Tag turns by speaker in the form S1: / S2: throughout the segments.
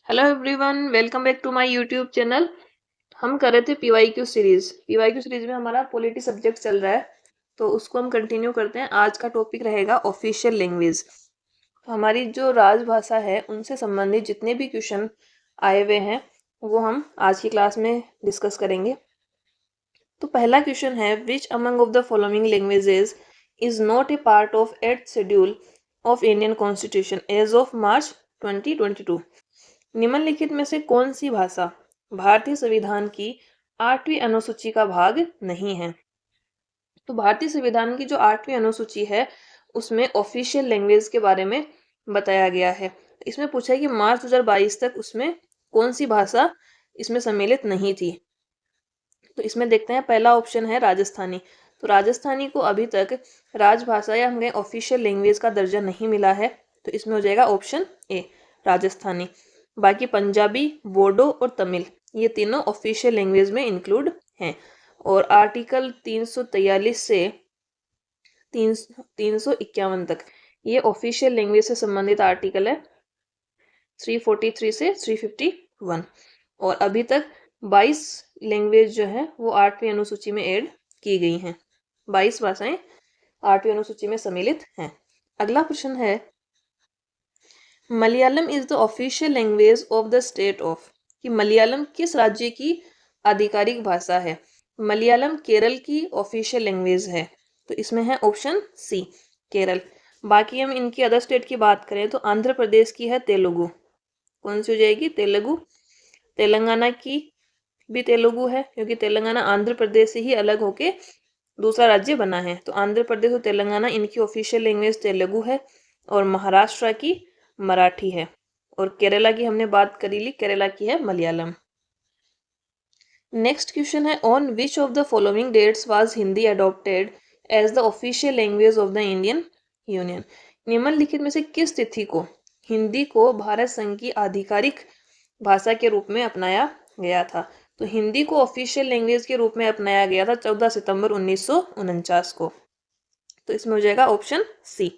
S1: Hello everyone, welcome back to my YouTube channel. हम कर रहे थे पीवाईक्यू सीरीज में हमारा पॉलिटी सब्जेक्ट चल रहा है, तो उसको हम कंटिन्यू करते हैं। आज का टॉपिक रहेगा ऑफिशियल लैंग्वेज। हमारी जो राजभाषा है उनसे संबंधित जितने भी क्वेश्चन आए हुए हैं वो हम आज की क्लास में डिस्कस करेंगे। तो पहला क्वेश्चन है, which among of the following languages is not a part of 8th schedule of Indian constitution as of March 2022। निम्नलिखित में से कौन सी भाषा भारतीय संविधान की 8वीं अनुसूची का भाग नहीं है? तो भारतीय संविधान की जो 8वीं अनुसूची है उसमें ऑफिशियल लैंग्वेज के बारे में बताया गया है। इसमें पूछा है कि मार्च 2022 तक उसमें कौन सी भाषा इसमें सम्मिलित नहीं थी। तो इसमें देखते हैं, पहला ऑप्शन है राजस्थानी। तो राजस्थानी को अभी तक राजभाषा या हम कहें ऑफिशियल लैंग्वेज का दर्जा नहीं मिला है, तो इसमें हो जाएगा ऑप्शन ए राजस्थानी। बाकी पंजाबी, बोडो और तमिल ये तीनों ऑफिशियल लैंग्वेज में इंक्लूड हैं। और आर्टिकल 343 से 351 तक ये ऑफिशियल लैंग्वेज से संबंधित आर्टिकल है, 343 से 351। और अभी तक 22 लैंग्वेज जो है वो 8वीं अनुसूची में ऐड की गई हैं। 22 भाषाएं 8वीं अनुसूची में सम्मिलित हैं। अगला प्रश्न है, Malayalam is the official language of the state of. कि मलयालम किस राज्य की आधिकारिक भाषा है? मलयालम केरल की ऑफिशियल लैंग्वेज है, तो इसमें है ऑप्शन सी केरल। बाकी हम इनकी अदर स्टेट की बात करें तो आंध्र प्रदेश की है तेलुगु। कौन सी हो जाएगी? तेलुगु। तेलंगाना की भी तेलुगु है, क्योंकि तेलंगाना आंध्र प्रदेश से ही अलग होके दूसरा राज्य बना है। तो आंध्र प्रदेश और तेलंगाना इनकी ऑफिशियल लैंग्वेज तेलुगु है। और महाराष्ट्र की मराठी है। और केरला की हमने बात करी ली, केरला की है मलयालम। नेक्स्ट क्वेश्चन है, on which of the following dates was Hindi adopted as the official language of the Indian union. निम्नलिखित में से किस तिथि को हिंदी को भारत संघ की आधिकारिक भाषा के रूप में अपनाया गया था? तो हिंदी को ऑफिशियल लैंग्वेज के रूप में अपनाया गया था 14 सितंबर 1949 को। तो इसमें हो जाएगा ऑप्शन सी।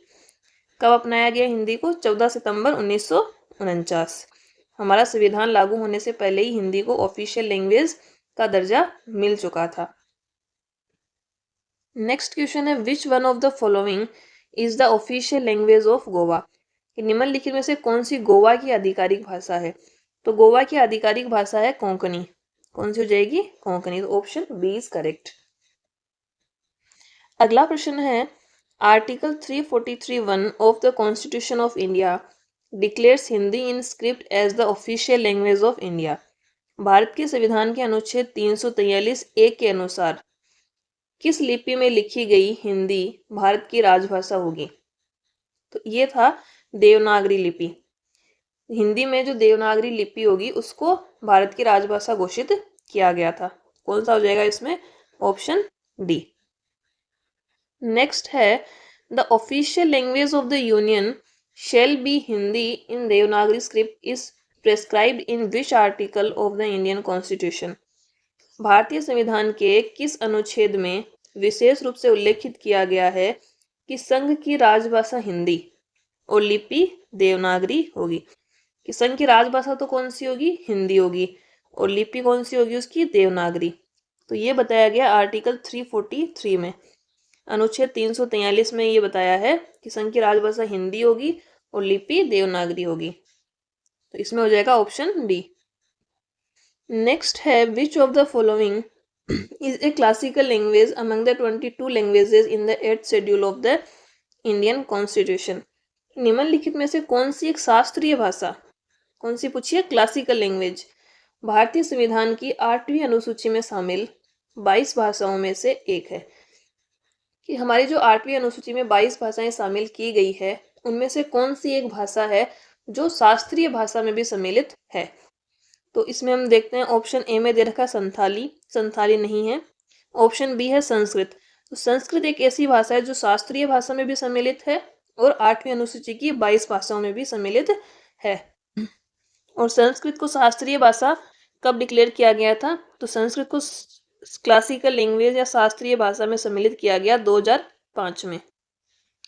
S1: कब अपनाया गया हिंदी को? 14 सितंबर 1949। हमारा संविधान लागू होने से पहले ही हिंदी को ऑफिशियल लैंग्वेज का दर्जा मिल चुका था। नेक्स्ट क्वेश्चन है, which one of the following is the official language of Goa. निम्नलिखित में से कौन सी गोवा की आधिकारिक भाषा है? तो गोवा की आधिकारिक भाषा है कोंकणी। कौन सी हो जाएगी? कोंकणी। तो ऑप्शन बी इज करेक्ट। अगला प्रश्न है, article 343(1) of the constitution of India declares Hindi in script as the official language of India. भारत के संविधान के अनुच्छेद 343(1) के अनुसार किस लिपि में लिखी गई हिंदी भारत की राजभाषा होगी? तो ये था देवनागरी लिपि। हिंदी में जो देवनागरी लिपि होगी उसको भारत की राजभाषा घोषित किया गया था। कौन सा हो जाएगा इसमें? Option D. नेक्स्ट है, the official language of the union shall be Hindi in Devanagari script is prescribed in which article of the Indian constitution. भारतीय संविधान के किस अनुच्छेद में विशेष रूप से उल्लेखित किया गया है कि संघ की राजभाषा हिंदी और लिपि देवनागरी होगी? कि संघ की राजभाषा तो कौन सी होगी? हिंदी होगी। और लिपि कौन सी होगी उसकी? देवनागरी। तो ये बताया गया आर्टिकल 343 में, अनुच्छेद 343 में ये बताया है कि संघ की राजभाषा हिंदी होगी और लिपि देवनागरी होगी। तो इसमें हो जाएगा ऑप्शन डी। नेक्स्ट है, which of the following is a classical language among the 22 languages in the 8th schedule of the Indian constitution. निम्नलिखित में से कौन सी एक शास्त्रीय भाषा, कौन सी पूछिए? क्लासिकल लैंग्वेज भारतीय संविधान की 8वीं अनुसूची में शामिल 22 भाषाओं में से एक है। कि हमारी जो 8वीं अनुसूची में 22 भाषाएं शामिल की गई है उनमें से कौन सी एक भाषा है जो शास्त्रीय भाषा में भी सम्मिलित है? तो इसमें हम देखते हैं, ऑप्शन ए में दे रखा संथाली, संथाली नहीं है। ऑप्शन बी है संस्कृत। तो संस्कृत एक ऐसी भाषा है जो शास्त्रीय भाषा में भी सम्मिलित है और 8वीं अनुसूची की 22 भाषाओं में भी सम्मिलित है। और संस्कृत को शास्त्रीय भाषा कब डिक्लेयर किया गया था? तो संस्कृत को क्लासिकल लैंग्वेज या शास्त्रीय भाषा में सम्मिलित किया गया 2005 में।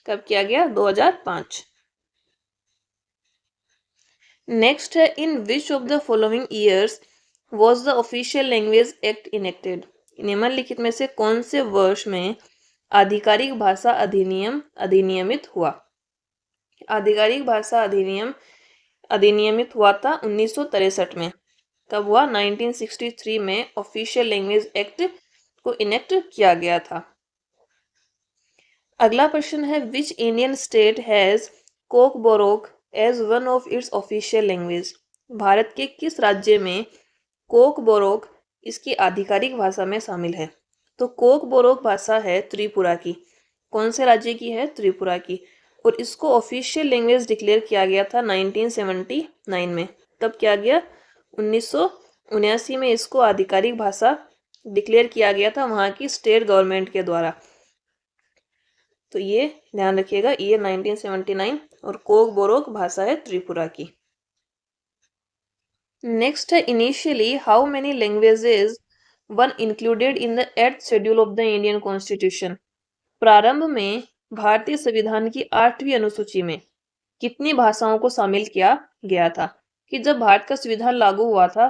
S1: कब किया गया? 2005। नेक्स्ट है, in which of the following years was the official language act enacted. निम्नलिखित में से कौन से वर्ष में आधिकारिक भाषा अधिनियम अधिनियमित हुआ। आधिकारिक भाषा अधिनियम अधिनियमित हुआ था 1963 में। कब हुआ? 1963 में ऑफिशियल लैंग्वेज एक्ट को इनेक्ट किया गया था। अगला प्रश्न है, which Indian state has Kokborok as one of its official language. भारत के किस राज्य में कोकबोरोक इसकी आधिकारिक भाषा में शामिल है। तो कोकबोरोक भाषा है त्रिपुरा की। कौन से राज्य की है? त्रिपुरा की। और इसको ऑफिशियल लैंग्वेज डिक्लेयर किया गया था 1979 में। तब किया गया? 1979 में इसको आधिकारिक भाषा डिक्लेयर किया गया था वहां की स्टेट गवर्नमेंट के द्वारा। तो ये ध्यान रखिएगा, ईयर 1979 और कोकबोरोक भाषा है त्रिपुरा की। नेक्स्ट है, initially how many languages one included in the 8th schedule of the Indian constitution. प्रारंभ में भारतीय संविधान की 8वीं अनुसूची में कितनी भाषाओं को शामिल किया गया था। कि जब भारत का संविधान लागू हुआ था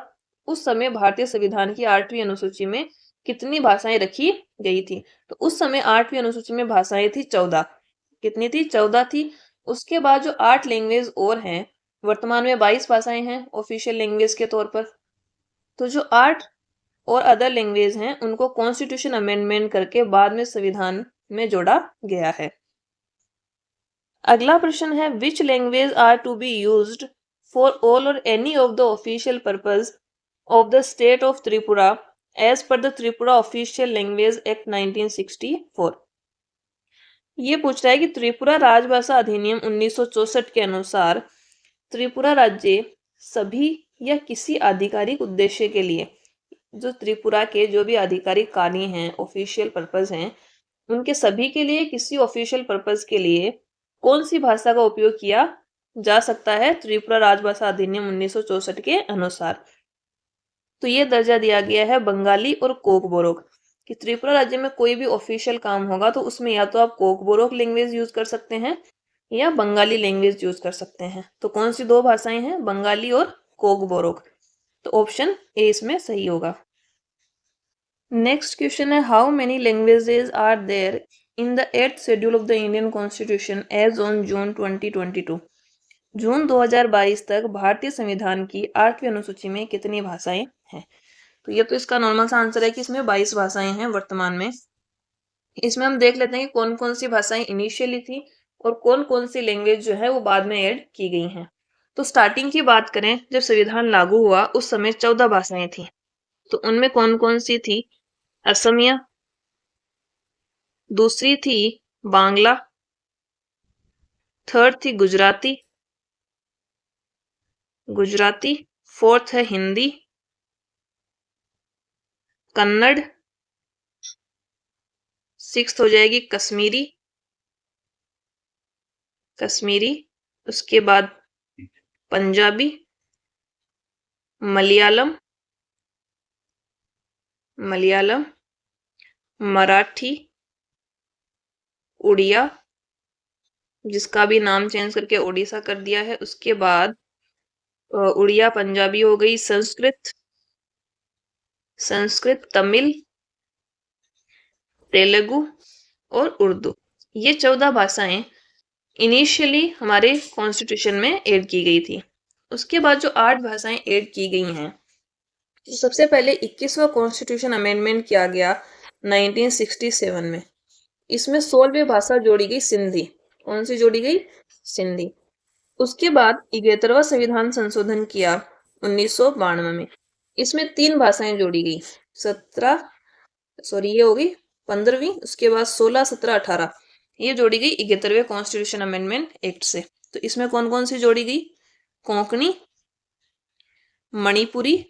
S1: उस समय भारतीय संविधान की 8वीं अनुसूची में कितनी भाषाएं रखी गई थी। तो उस समय 8वीं अनुसूची में भाषाएं थी 14। कितनी थी? 14 थी। उसके बाद जो 8 लैंग्वेज और हैं, वर्तमान में 22 भाषाएं हैं ऑफिशियल लैंग्वेज के तौर पर। तो जो 8 और अदर लैंग्वेज हैं उनको कॉन्स्टिट्यूशन अमेंडमेंट करके बाद में संविधान में जोड़ा गया है। अगला प्रश्न है, which language are to be used for all और any of the official purpose of the state of Tripura as per the Tripura official language act 1964। ये पूछ रहा है कि त्रिपुरा राजभाषा अधिनियम 1964 के अनुसार त्रिपुरा राज्य सभी या किसी आधिकारिक उद्देश्य के लिए, जो त्रिपुरा के जो भी आधिकारिक कार्य हैं, ऑफिशियल पर्पस हैं, उनके सभी के लिए किसी ऑफिशियल पर्पस के लिए कौन सी भाषा का उपयोग किया जा सकता है त्रिपुरा राजभाषा अधिनियम 1964 के अनुसार। तो ये दर्जा दिया गया है बंगाली और कोकबोरोक। कि त्रिपुरा राज्य में कोई भी ऑफिशियल काम होगा तो उसमें या तो आप कोकबोरोक लैंग्वेज यूज कर सकते हैं या बंगाली लैंग्वेज यूज कर सकते हैं। तो कौन सी दो भाषाएं हैं? बंगाली और कोकबोरोक। तो ऑप्शन ए इसमें सही होगा। नेक्स्ट क्वेश्चन है, how many languages are there in the 8th schedule of the Indian constitution as on June 2022। जून 2022 तक भारतीय संविधान की 8वीं अनुसूची में कितनी भाषाएं हैं। तो ये तो इसका नॉर्मल सा आंसर है कि इसमें 22 भाषाएं हैं वर्तमान में। इसमें हम देख लेते हैं कि कौन कौन सी भाषाएं इनिशियली थी और कौन कौन सी लैंग्वेज जो है वो बाद में ऐड की गई हैं। तो स्टार्टिंग की बात करें, जब संविधान लागू हुआ उस समय 14 भाषाएं थी। तो उनमें कौन कौन सी थी? असमिया, दूसरी थी बांग्ला, थर्ड थी गुजराती, फोर्थ है हिंदी, कन्नड़, सिक्स्थ हो जाएगी कश्मीरी, उसके बाद पंजाबी, मलयालम, मराठी, उड़िया, जिसका भी नाम चेंज करके उड़ीसा कर दिया है। उसके बाद उड़िया पंजाबी हो गई, संस्कृत, तमिल, तेलुगु और उर्दू। ये 14 भाषाएं इनिशियली हमारे कॉन्स्टिट्यूशन में ऐड की गई थी। उसके बाद जो 8 भाषाएं ऐड की गई हैं, तो सबसे पहले 21वां कॉन्स्टिट्यूशन अमेंडमेंट किया गया 1967 में। इसमें 16वीं भाषा जोड़ी गई सिंधी। कौन सी जोड़ी गई? सिंधी। उसके बाद 71वां संविधान संशोधन किया 1992 में। इसमें 3 भाषाएं जोड़ी गई। 15वीं, उसके बाद 16, 17, 18 ये जोड़ी गई 71वें कॉन्स्टिट्यूशन अमेंडमेंट एक्ट से। तो इसमें कौन कौन सी जोड़ी गई? कोंकणी, मणिपुरी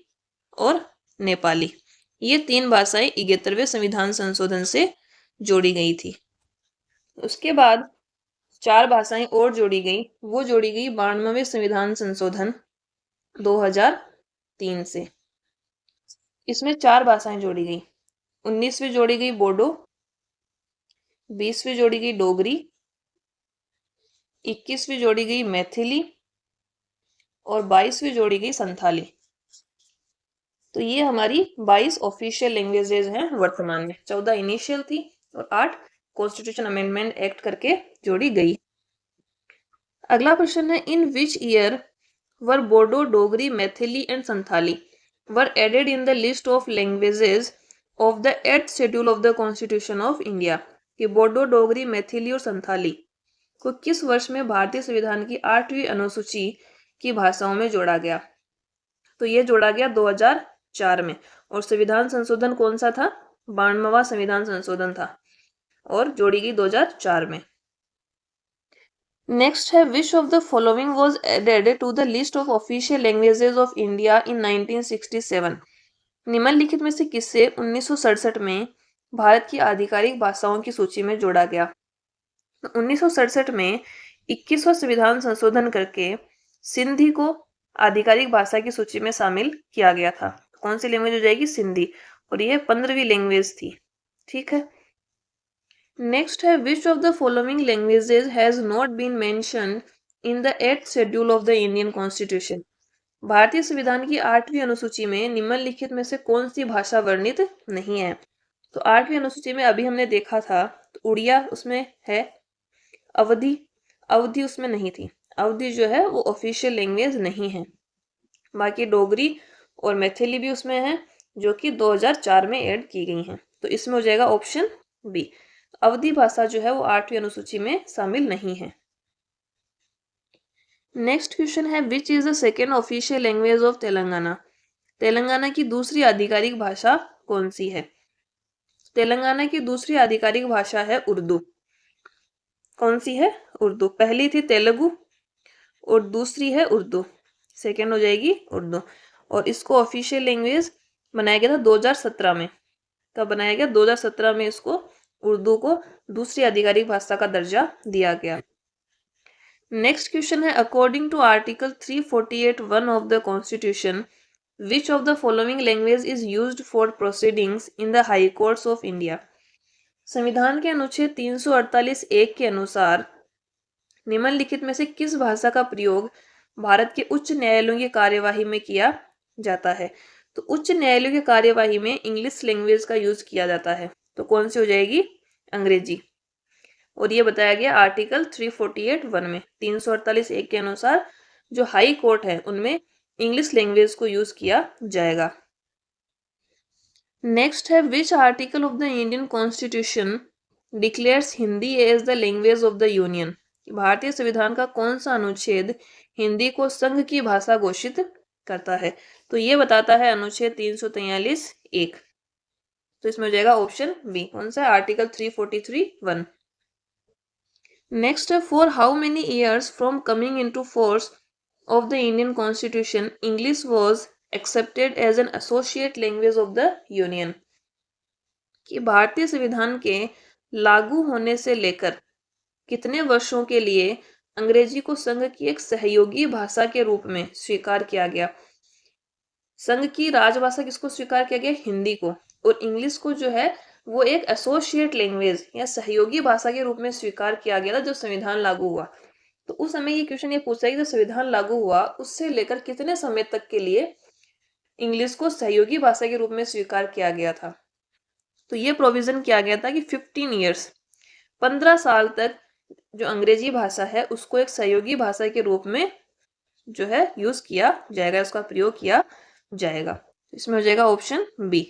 S1: और नेपाली। ये 3 भाषाएं 71वें संविधान संशोधन से जोड़ी गई थी। उसके बाद 4 भाषाएं और जोड़ी गई। वो जोड़ी गई 92वें संविधान संशोधन 2003 से। इसमें 4 भाषाएं जोड़ी गई। 19वीं जोड़ी गई बोडो, 20वीं जोड़ी गई डोगरी, 21वीं जोड़ी गई मैथिली और 22वीं जोड़ी गई संथाली। तो ये हमारी 22 ऑफिशियल लैंग्वेजेस हैं वर्तमान में। 14 इनिशियल थी और 8 कॉन्स्टिट्यूशन अमेंडमेंट एक्ट करके जोड़ी गई। अगला प्रश्न है, in which year were Bodo, Dogri, Maithili and Santhali were added in the list of languages of the 8th schedule of the constitution of India. कि बोडो, डोगरी, मैथिली और संथाली को किस वर्ष में भारतीय संविधान की 8वीं अनुसूची की भाषाओं में जोड़ा गया? तो ये जोड़ा गया 2004 में। और संविधान संशोधन कौन सा था? 92वां संविधान संशोधन था और जोड़ी गई 2004 में। नेक्स्ट है, which of the following was added to the list of official languages of India in 1967। निम्नलिखित में से किसे 1967 में भारत की आधिकारिक भाषाओं की सूची में जोड़ा गया? 1967 में 21वां संविधान संशोधन करके सिंधी को आधिकारिक भाषा की सूची में शामिल किया गया था। कौन सी लैंग्वेज हो जाएगी? सिंधी। और यह 15वीं लैंग्वेज थी। ठीक है। नेक्स्ट है, which of the following languages has not been mentioned in the 8th schedule of the Indian constitution. भारतीय संविधान की 8वीं अनुसूची में निम्नलिखित में से कौन सी भाषा वर्णित नहीं है? तो 8वीं अनुसूची में अभी हमने देखा था, तो उड़िया उसमें है, अवधी उसमें नहीं थी। अवधी जो है वो ऑफिशियल लैंग्वेज नहीं है। बाकी डोगरी और मैथिली भी उसमें है, जो कि 2004 में ऐड की गई हैं। तो इसमें हो जाएगा ऑप्शन बी। अवधी भाषा जो है वो 8वीं अनुसूची में शामिल नहीं है। नेक्स्ट क्वेश्चन है, which is the second official language of Telangana. Telangana की दूसरी आधिकारिक भाषा कौन सी है? तेलंगाना की दूसरी आधिकारिक भाषा है उर्दू। कौन सी है? उर्दू। पहली थी तेलुगु और दूसरी है उर्दू। सेकेंड हो जाएगी उर्दू। और इसको ऑफिशियल लैंग्वेज बनाया गया था 2017 में। कब बनाया गया? 2017 में इसको उर्दू को दूसरी आधिकारिक भाषा का दर्जा दिया गया। नेक्स्ट क्वेश्चन है, according to article 348(1) of the constitution which of the following language is used for proceedings in the high courts of India. संविधान के अनुच्छेद 348(1) के अनुसार निम्नलिखित में से किस भाषा का प्रयोग भारत के उच्च न्यायालयों की कार्यवाही में किया जाता है? तो उच्च न्यायालयों की कार्यवाही में इंग्लिश लैंग्वेज का यूज किया जाता है। तो कौन सी हो जाएगी? अंग्रेजी। और ये बताया गया आर्टिकल 348(1) में। 348(1) के अनुसार जो हाई कोर्ट है उनमें इंग्लिश लैंग्वेज को यूज किया जाएगा। नेक्स्ट है, which article of the Indian constitution declares Hindi as the language of the union. भारतीय संविधान का कौन सा अनुच्छेद हिंदी को संघ की भाषा घोषित करता है? तो ये बताता है अनुच्छेद 343(1). तो इसमें हो जाएगा ऑप्शन बी। कौन सा? आर्टिकल 343(1). नेक्स्ट है, for how many years from coming into force of the Indian constitution English was accepted as an associate language of the union. कि भारतीय संविधान के लागू होने से लेकर कितने वर्षों के लिए अंग्रेजी को संघ की एक सहयोगी भाषा के रूप में स्वीकार किया गया? संघ की राजभाषा किसको स्वीकार किया गया? हिंदी को। और इंग्लिश को जो है वो एक एसोसिएट लैंग्वेज या सहयोगी भाषा के रूप में स्वीकार किया गया था जब संविधान लागू हुआ। तो उस समय ये क्वेश्चन ये पूछा है कि जब संविधान लागू हुआ उससे लेकर कितने समय तक के लिए इंग्लिश को सहयोगी भाषा के रूप में स्वीकार किया गया था? तो ये प्रोविजन किया गया था कि 15 ईयर्स 15 साल तक जो अंग्रेजी भाषा है उसको एक सहयोगी भाषा के रूप में जो है यूज किया जाएगा, उसका प्रयोग किया जाएगा। इसमें हो जाएगा ऑप्शन बी।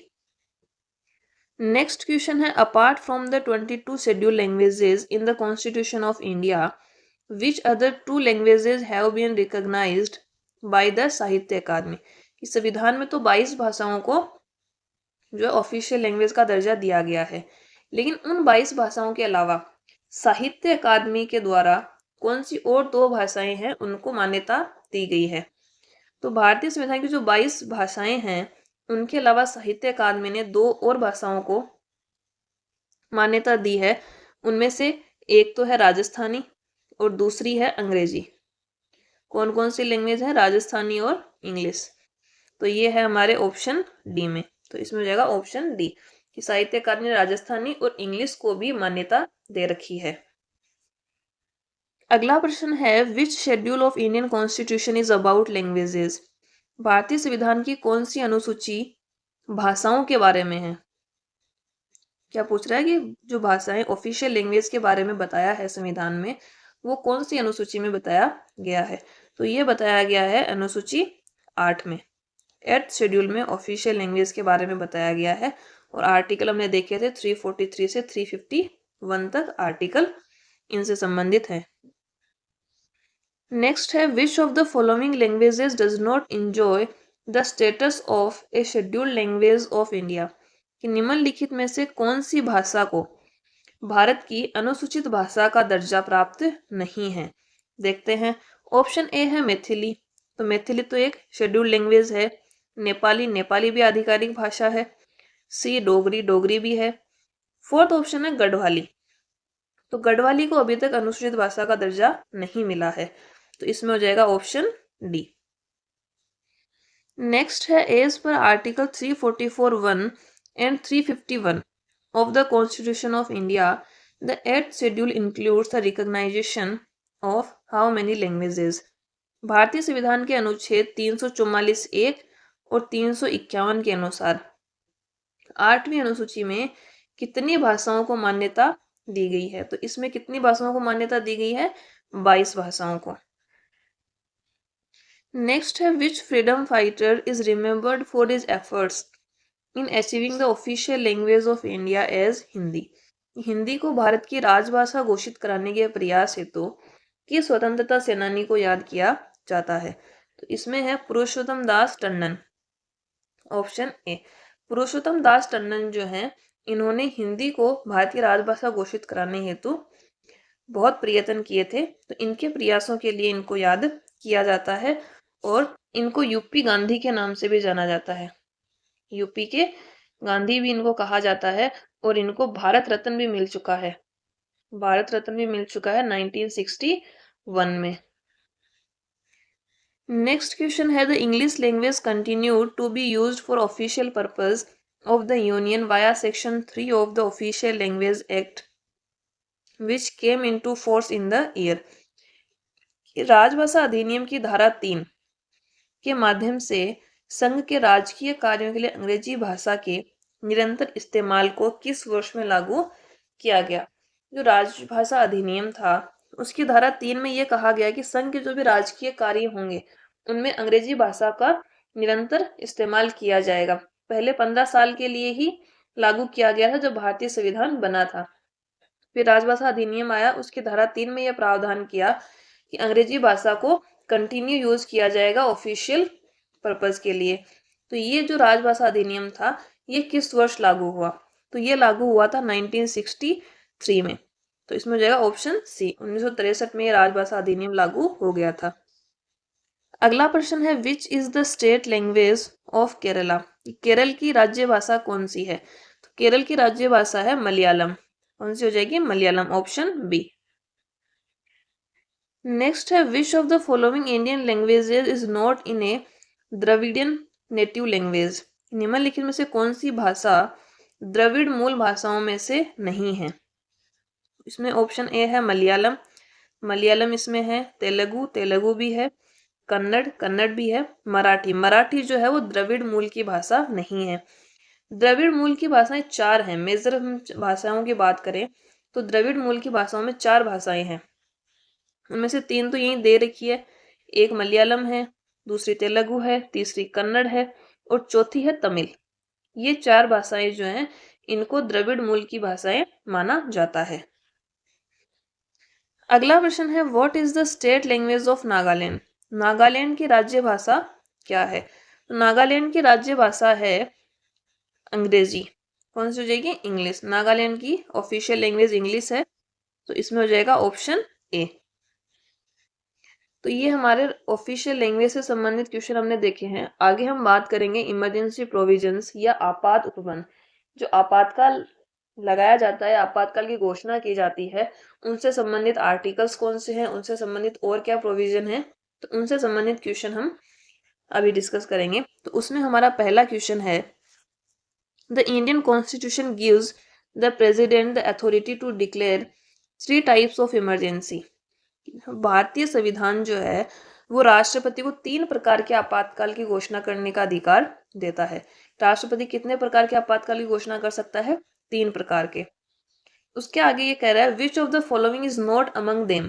S1: नेक्स्ट क्वेश्चन है, apart from the 22 schedule languages in the constitution of India which other 2 languages have been recognised by the Sahitya Akademi. इस संविधान में तो 22 भाषाओं को जो है ऑफिशियल लैंग्वेज का दर्जा दिया गया है, लेकिन उन 22 भाषाओं के अलावा साहित्य अकादमी के द्वारा कौन सी और 2 भाषाएं हैं उनको मान्यता दी गई है। तो भारतीय संविधान की जो 22 भाषाएं हैं उनके अलावा साहित्य अकादमी ने 2 और भाषाओं को मान्यता दी है। उनमें से एक तो है राजस्थानी और दूसरी है अंग्रेजी। कौन कौन सी लैंग्वेज है? राजस्थानी और इंग्लिश। तो ये है हमारे ऑप्शन डी में। तो इसमें हो जाएगा ऑप्शन डी कि साहित्य अकादमी ने राजस्थानी और इंग्लिश को भी मान्यता दे रखी है। अगला प्रश्न है which schedule of Indian constitution is about languages. भारतीय संविधान की कौन सी अनुसूची भाषाओं के बारे में है। क्या पूछ रहा है कि जो भाषाएं ऑफिशियल लैंग्वेज के बारे में बताया है संविधान में, वो कौन सी अनुसूची में बताया गया है। तो ये बताया गया है अनुसूची 8 में। 8th शेड्यूल में ऑफिशियल लैंग्वेज के बारे में बताया गया है और आर्टिकल हमने देखे थे 343 से 351 तक आर्टिकल इनसे संबंधित है। नेक्स्ट है which of the following languages does not enjoy the status of A scheduled language of India. कि निम्नलिखित में से कौन सी भाषा को भारत की अनुसूचित भाषा का दर्जा प्राप्त नहीं है। देखते हैं। ऑप्शन ए है मैथिली। तो मैथिली तो एक शेड्यूल्ड लैंग्वेज है। नेपाली, नेपाली भी आधिकारिक भाषा है। सी डोगरी, डोगरी भी है। फोर्थ ऑप्शन है गढ़वाली। तो गढ़वाली को अभी तक अनुसूचित भाषा का दर्जा नहीं मिला है, तो इसमें हो जाएगा ऑप्शन डी। नेक्स्ट है as per article 344(1) and 351 of the Constitution of India, the 8th schedule includes the recognition of how many languages? भारतीय संविधान के अनुच्छेद 344(1) और 351 के अनुसार 8वीं अनुसूची में कितनी भाषाओं को मान्यता दी गई है। तो इसमें कितनी भाषाओं को मान्यता दी गई है, 22 भाषाओं को। नेक्स्ट है which freedom fighter is remembered for his efforts in achieving the official language of India as Hindi. Hindi को भारत की राजभाषा घोषित कराने के प्रयास हेतु किस स्वतंत्रता सेनानी को याद किया जाता है। तो इसमें है पुरुषोत्तम दास टंडन। Option A. पुरुषोत्तम दास टंडन जो हैं, इन्होंने हिंदी को भारत की राजभाषा घोषित कराने हेतु बहुत प्रयत्न किए थे, तो इनके प्रयासों के लिए इनको याद किया जाता है और इनको यूपी गांधी के नाम से भी जाना जाता है। यूपी के गांधी भी इनको कहा जाता है और इनको भारत रत्न भी मिल चुका है। भारत रत्न भी मिल चुका है 1961 में। नेक्स्ट क्वेश्चन है the English language continued to be used for official purpose of the union via section 3 of the official language act which came into force in the year. राजभाषा अधिनियम की धारा 3 के माध्यम से संघ के राजकीय कार्यों के लिए अंग्रेजी भाषा के निरंतर इस्तेमाल को किस वर्ष में लागू किया गया। जो राजभाषा अधिनियम था उसकी धारा 3 में यह कहा गया कि संघ के जो भी राजकीय कार्य होंगे उनमें अंग्रेजी भाषा का निरंतर इस्तेमाल किया जाएगा। पहले 15 साल के लिए ही लागू किया गया था जब भारतीय संविधान बना था। फिर राजभाषा अधिनियम आया, उसकी धारा 3 में यह प्रावधान किया कि अंग्रेजी भाषा को कंटिन्यू यूज किया जाएगा ऑफिशियल पर्पस के लिए। तो ये जो राजभाषा अधिनियम था ये किस वर्ष लागू हुआ। तो ये लागू हुआ था 1963 में। तो इसमें हो जाएगा ऑप्शन सी। 1963 में राजभाषा अधिनियम लागू हो गया था। अगला प्रश्न है which is the state language of Kerala. Kerala की राज्य भाषा कौन सी है। तो केरल की राज्य भाषा है मलयालम। कौन सी हो जाएगी, मलयालम। Option B. नेक्स्ट है which of the following Indian languages is not in a Dravidian native language. निम्नलिखित में से कौन सी भाषा द्रविड़ मूल भाषाओं में से नहीं है। इसमें ऑप्शन ए है मलयालम। मलयालम इसमें है। तेलुगु, तेलुगु भी है। कन्नड़, कन्नड़ भी है। मराठी, मराठी जो है वो द्रविड़ मूल की भाषा नहीं है। द्रविड़ मूल की भाषाएं 4 हैं। मेजर हम भाषाओं की बात करें तो द्रविड़ मूल की भाषाओं में 4 भाषाएं हैं। उनमें से 3 तो यहीं दे रखी है। एक मलयालम है, दूसरी तेलुगु है, तीसरी कन्नड़ है और चौथी है तमिल। ये 4 भाषाएं जो हैं इनको द्रविड़ मूल की भाषाएं माना जाता है। अगला प्रश्न है what is the state language of Nagaland. Nagaland की राज्य भाषा क्या है। तो नागालैंड की राज्य भाषा है अंग्रेजी। कौन सी हो जाएगी, इंग्लिश। नागालैंड की ऑफिशियल लैंग्वेज इंग्लिश है, तो इसमें हो जाएगा ऑप्शन ए। तो ये हमारे ऑफिशियल लैंग्वेज से संबंधित क्वेश्चन हमने देखे हैं। आगे हम बात करेंगे इमरजेंसी प्रोविजंस या आपात उपबंध। जो आपातकाल लगाया जाता है, आपातकाल की घोषणा की जाती है, उनसे संबंधित आर्टिकल्स कौन से हैं, उनसे संबंधित और क्या प्रोविजन है, तो उनसे संबंधित क्वेश्चन हम अभी डिस्कस करेंगे। तो उसमें हमारा पहला क्वेश्चन है the Indian constitution gives the president the authority to declare 3 types of emergency. भारतीय संविधान जो है वो राष्ट्रपति को 3 प्रकार के आपातकाल की घोषणा करने का अधिकार देता है। राष्ट्रपति कितने प्रकार के आपातकाल की घोषणा कर सकता है? 3 प्रकार के। उसके आगे ये कह रहा है which of the following is not among them,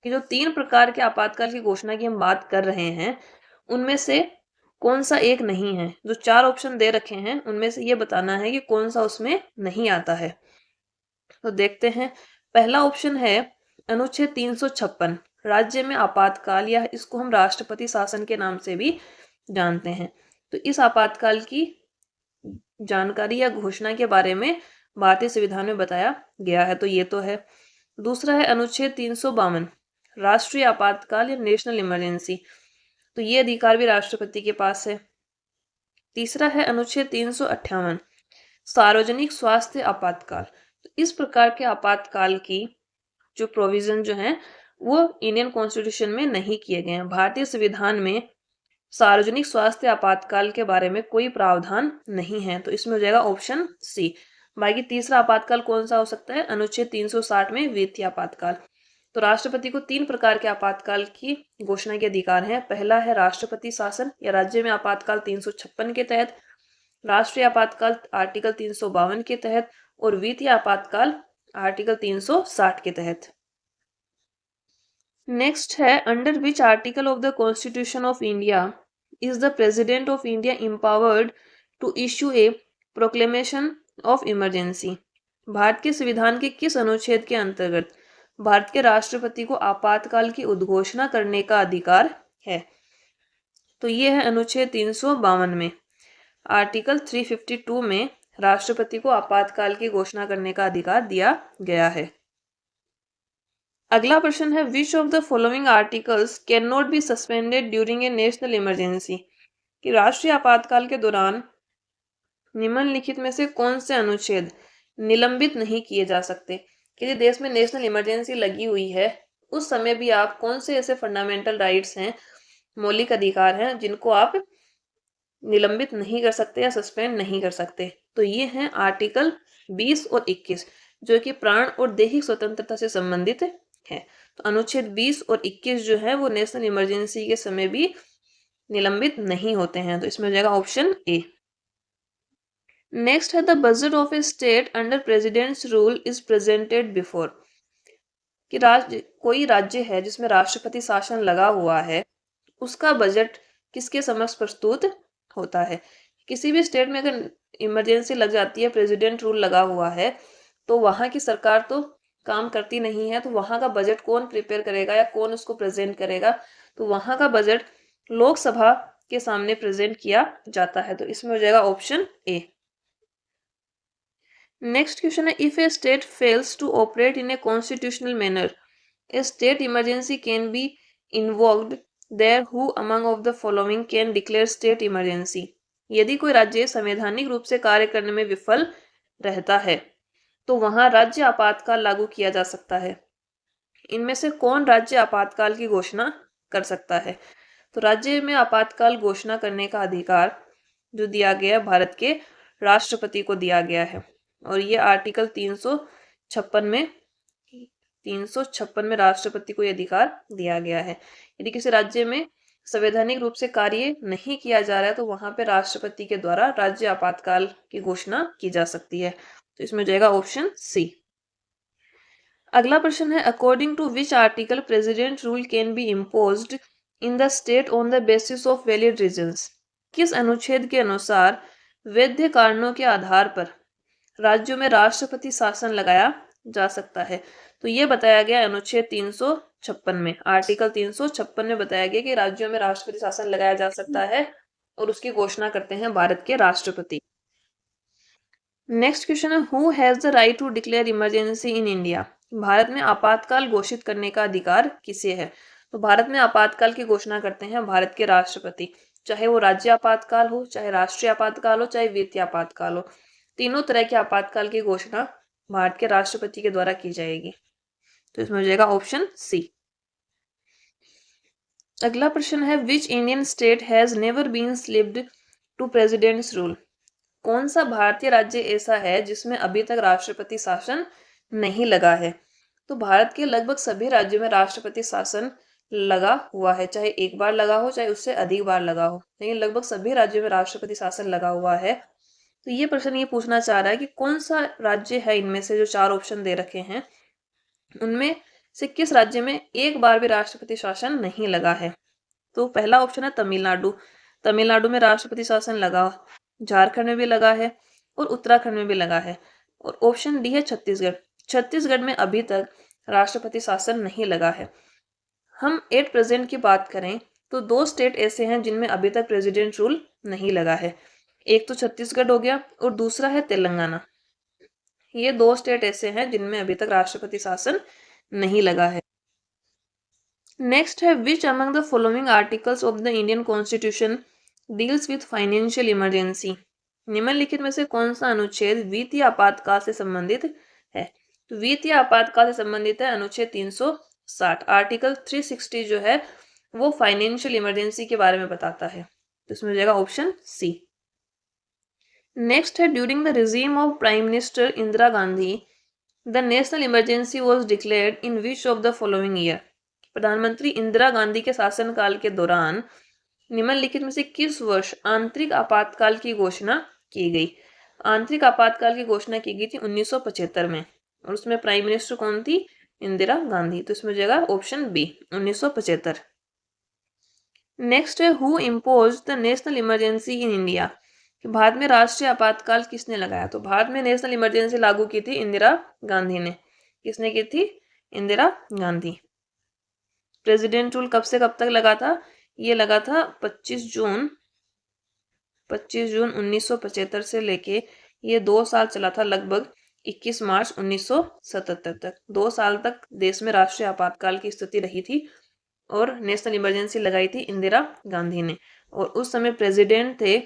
S1: कि जो 3 प्रकार के आपातकाल की घोषणा की हम बात कर रहे हैं उनमें से कौन सा एक नहीं है। जो 4 ऑप्शन दे रखे हैं उनमें से ये बताना है कि कौन सा उसमें नहीं आता है। तो देखते हैं। पहला ऑप्शन है अनुच्छेद 356, राज्य में आपातकाल, या इसको हम राष्ट्रपति शासन के नाम से भी जानते हैं। तो इस आपातकाल की जानकारी या घोषणा के बारे में भारतीय संविधान में बताया गया है, तो ये तो है। दूसरा है अनुच्छेद 352, राष्ट्रीय आपातकाल या नेशनल इमरजेंसी, तो ये अधिकार भी राष्ट्रपति के पास है। तीसरा है अनुच्छेद 358, सार्वजनिक स्वास्थ्य आपातकाल। तो इस प्रकार के आपातकाल की जो प्रोविजन जो है वो इंडियन कॉन्स्टिट्यूशन में नहीं किए गए हैं। भारतीय संविधान में सार्वजनिक स्वास्थ्य आपातकाल के बारे में कोई प्रावधान नहीं है, तो इसमें हो जाएगा ऑप्शन सी। बाकी तीसरा आपातकाल कौन सा हो सकता है? अनुच्छेद 360 में वित्तीय आपातकाल। तो राष्ट्रपति को 3 प्रकार के आपातकाल की घोषणा के अधिकार हैं। पहला है राष्ट्रपति शासन या राज्य में आपातकाल 356 के तहत, राष्ट्रीय आपातकाल आर्टिकल 352 के तहत, और वित्तीय आपातकाल आर्टिकल 360 के तहत। नेक्स्ट है under which article of the constitution of India is the president of India empowered to issue a proclamation of emergency. भारत के संविधान के किस अनुच्छेद के अंतर्गत भारत के राष्ट्रपति को आपातकाल की उद्घोषणा करने का अधिकार है? तो ये है अनुच्छेद 352 में। आर्टिकल 352 में राष्ट्रपति को आपातकाल की घोषणा करने का अधिकार दिया गया है। अगला प्रश्न है which of the following articles can not be suspended during a national emergency, कि राष्ट्रीय आपातकाल के दौरान निम्नलिखित में से कौन से अनुच्छेद निलंबित नहीं किए जा सकते। कि देश में नेशनल इमरजेंसी लगी हुई है उस समय भी आप कौन से ऐसे फंडामेंटल राइट्स हैं, मौलिक अधिकार हैं, जिनको आप निलंबित नहीं कर सकते या सस्पेंड नहीं कर सकते। तो ये हैं आर्टिकल 20 और 21 जो कि प्राण और दैहिक स्वतंत्रता से संबंधित है। तो अनुच्छेद 20 और 21 जो है वो नेशनल इमरजेंसी के समय भी निलंबित नहीं होते हैं, तो इसमें हो जाएगा ऑप्शन ए। नेक्स्ट है the budget of A state under presidents rule is presented before, कि कोई राज्य है जिसमें राष्ट्रपति शासन लगा हुआ है उसका बजट किसके समक्ष प्रस्तुत होता है। किसी भी स्टेट में अगर इमरजेंसी लग जाती है, प्रेसिडेंट रूल लगा हुआ है, तो वहां की सरकार तो काम करती नहीं है, तो वहां का बजट कौन प्रिपेयर करेगा या कौन उसको प्रेजेंट करेगा? तो वहां का बजट लोकसभा के सामने प्रेजेंट किया जाता है, तो इसमें हो जाएगा ऑप्शन ए। नेक्स्ट क्वेश्चन है if a state fails to operate in a constitutional manner a state emergency can be invoked there who among of the following can declare state emergency. यदि कोई राज्य संवैधानिक रूप से कार्य करने में विफल रहता है तो वहां राज्य आपातकाल लागू किया जा सकता है। इनमें से कौन राज्य आपातकाल की घोषणा कर सकता है? तो राज्य में आपातकाल घोषणा करने का अधिकार जो दिया गया भारत के राष्ट्रपति को दिया गया है, और ये आर्टिकल 356 में राष्ट्रपति को यह अधिकार दिया गया है। यदि किसी राज्य में संवैधानिक रूप से कार्य नहीं किया जा रहा है तो वहां पे राष्ट्रपति के द्वारा राज्य आपातकाल की घोषणा की जा सकती है, तो इसमें जाएगा ऑप्शन सी। अगला प्रश्न है according to which article president rule can be imposed in the state on the basis of valid reasons. किस अनुच्छेद के अनुसार वैध कारणों के आधार पर राज्यों में राष्ट्रपति शासन लगाया जा सकता है? तो ये बताया गया अनुच्छेद 356 में। आर्टिकल 356 में बताया गया कि राज्यों में राष्ट्रपति शासन लगाया जा सकता है और उसकी घोषणा करते हैं भारत के राष्ट्रपति। नेक्स्ट क्वेश्चन है who has the right to declare emergency in India. भारत में आपातकाल घोषित करने का अधिकार किसे है? तो भारत में आपातकाल की घोषणा करते हैं भारत के राष्ट्रपति, चाहे वो राज्य आपातकाल हो, चाहे राष्ट्रीय आपातकाल हो, चाहे वित्तीय आपातकाल हो। तीनों तरह के आपातकाल की घोषणा भारत के राष्ट्रपति के द्वारा की जाएगी, तो इसमें हो जाएगा ऑप्शन सी। अगला प्रश्न है which Indian state has never been slipped to president's rule. कौन सा भारतीय राज्य ऐसा है जिसमें अभी तक राष्ट्रपति शासन नहीं लगा है? तो भारत के लगभग सभी राज्यों में राष्ट्रपति शासन लगा हुआ है, चाहे एक बार लगा हो चाहे उससे अधिक बार लगा हो, लेकिन लगभग सभी राज्यों में राष्ट्रपति शासन लगा हुआ है। तो ये प्रश्न ये पूछना चाह रहा है कि कौन सा राज्य है इनमें से, जो 4 ऑप्शन दे रखे हैं उनमें से किस राज्य में एक बार भी राष्ट्रपति शासन नहीं लगा है। तो पहला ऑप्शन है तमिलनाडु। तमिलनाडु में राष्ट्रपति शासन लगा, झारखंड में भी लगा है और उत्तराखंड में भी लगा है। और ऑप्शन डी है छत्तीसगढ़। छत्तीसगढ़ में अभी तक राष्ट्रपति शासन नहीं लगा है। हम एट प्रेजेंट की बात करें तो 2 स्टेट ऐसे हैं जिनमें अभी तक प्रेसिडेंट रूल नहीं लगा है। एक तो छत्तीसगढ़ हो गया और दूसरा है तेलंगाना। ये 2 स्टेट ऐसे हैं जिनमें अभी तक राष्ट्रपति शासन नहीं लगा है। नेक्स्ट है which among the following articles of the Indian constitution deals with financial emergency. निम्नलिखित में से कौन सा अनुच्छेद वित्तीय आपातकाल से संबंधित है। तो वित्तीय आपातकाल से संबंधित है अनुच्छेद 360। आर्टिकल 360 जो है वो फाइनेंशियल इमरजेंसी के बारे में बताता है, तो इसमें हो जाएगा ऑप्शन सी। नेक्स्ट है during the regime of prime minister Indira Gandhi the national emergency was declared in which of the following year. प्रधानमंत्री इंदिरा गांधी के शासनकाल के दौरान निम्नलिखित में से किस वर्ष आंतरिक आपातकाल की घोषणा की गई। आंतरिक आपातकाल की घोषणा की गई थी 1975 में, और उसमें प्राइम मिनिस्टर कौन थी, इंदिरा गांधी। तो इसमें जाएगा ऑप्शन बी 1975। नेक्स्ट है who impose the national emergency in India. भारत में राष्ट्रीय आपातकाल किसने लगाया। तो भारत में नेशनल इमरजेंसी लागू की थी इंदिरा गांधी ने। किसने की थी, इंदिरा गांधी। प्रेसिडेंट रूल कब से कब तक लगा था, ये लगा था 25 जून 1975 से लेके ये 2 साल चला था, लगभग 21 मार्च 1977 तक। 2 साल तक देश में राष्ट्रीय आपातकाल की स्थिति रही थी और नेशनल इमरजेंसी लगाई थी इंदिरा गांधी ने। और उस समय प्रेसिडेंट थे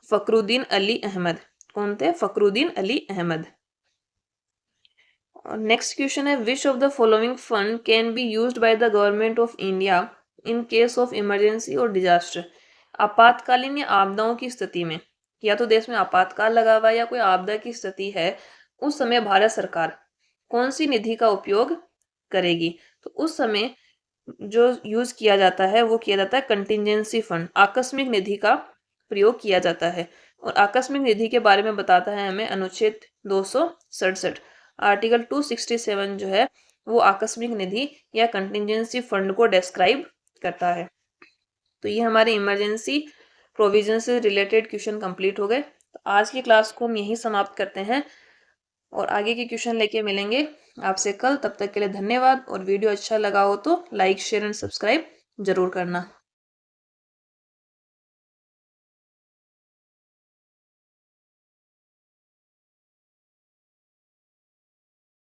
S1: फखरुद्दीन अली अहमद। कौन थे, फखरुद्दीन अली अहमद। नेक्स्ट क्वेश्चन है which of the following fund can be used by the government of India in case of emergency और डिजास्टर। आपातकालीन या आपदाओं की स्थिति में, या तो देश में आपातकाल लगा हुआ या कोई आपदा की स्थिति है, उस समय भारत सरकार कौन सी निधि का उपयोग करेगी। तो उस समय जो यूज किया जाता है वो किया जाता है कंटिजेंसी फंड, आकस्मिक निधि का प्रयोग किया जाता है। और आकस्मिक निधि के बारे में बताता है हमें अनुच्छेद 267। आर्टिकल 267 जो है वो आकस्मिक निधि या कंटिजेंसी फंड को डिस्क्राइब करता है। तो ये हमारे इमरजेंसी प्रोविजन से रिलेटेड क्वेश्चन कंप्लीट हो गए। तो आज की क्लास को हम यहीं समाप्त करते हैं और आगे के क्वेश्चन लेके मिलेंगे आपसे कल। तब तक के लिए धन्यवाद, और वीडियो अच्छा लगा हो तो लाइक शेयर एंड सब्सक्राइब जरूर करना।